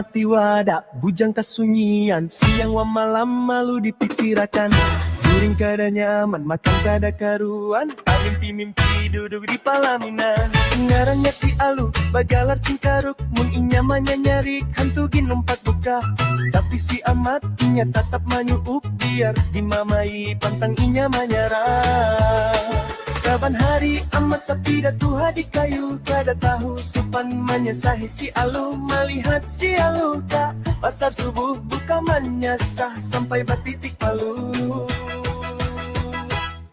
amat tiwada, bujang kesunyian, siang wa malam malu dipikirakan. Guring kada nyaman, makan kada karuan, mimpi-mimpi duduk di palaminan. Ngarangnya si Alu, bagalar cingkaruk, mun inya manya nyari, hantugin umpat buka. Tapi si Amat inya tetap manyuup, biar dimamai pantang inya manyarah. Saban hari amat sapida tuha di kayu, kada tahu supan menyesahi si Alu. Melihat si Alu tak pasar subuh buka menyasah sampai batitik palu.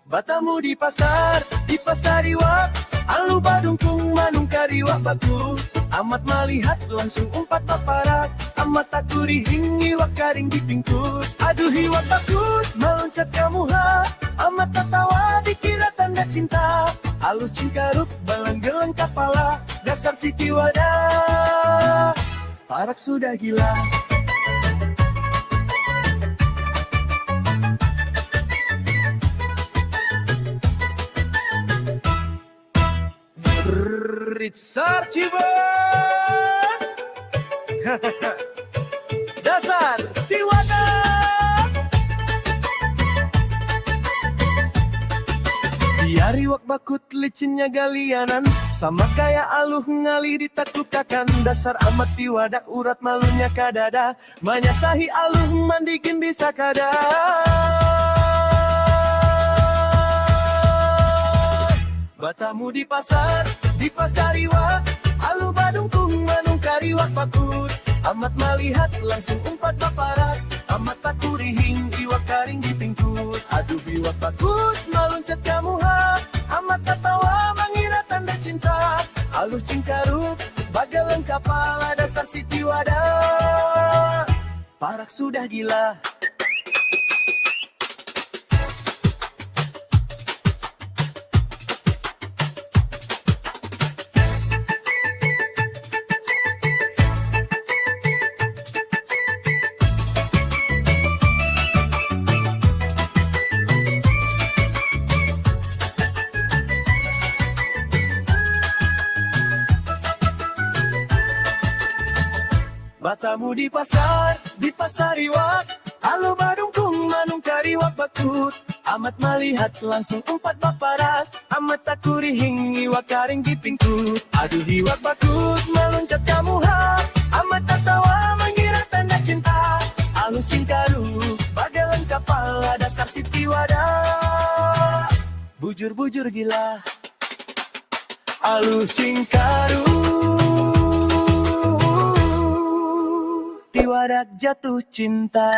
Batamu di pasar iwak, Alu badungkung manung kariwak batu. Amat melihat langsung umpat paparak, amat takuri hingi iwak karing di pingkut. Aduh iwak takut meloncat kamu ha, amat tertawa dikira tanda cinta. Alu cingkaruk beleng-geleng kepala, dasar si tiwada, parak sudah gila. Ritsar Cibat dasar tiwada. Biari wak bakut licinnya galianan, sama kayak Aluh ngali ditaklukakan. Dasar amat tiwada urat malunya kadada, manyasahi Aluh mandikin bisa kada. Batamu di pasar iwak, Alu badungkung manung kariwak bakut. Amat melihat langsung umpat paparak, amat takuri hing iwak karing di pingkut. Aduh iwak bakut meloncat kamu ha, amat tertawa mengira tanda cinta. Alu cingkaruk bagalan kepala, dasar si tiwada, parak sudah gila. Batamu di pasar iwak, Alu badungkung manung kariwak bakut. Amat melihat langsung umpat paparak, amat takuri hing iwak karing di pingkut. Aduh iwak bakut meloncat kamu ha, amat tertawa mengira tanda cinta. Alu cingkaruk bagalan kepala, dasar si tiwada, bujur-bujur gila. Alu cingkaruk tiwada jatuh cinta.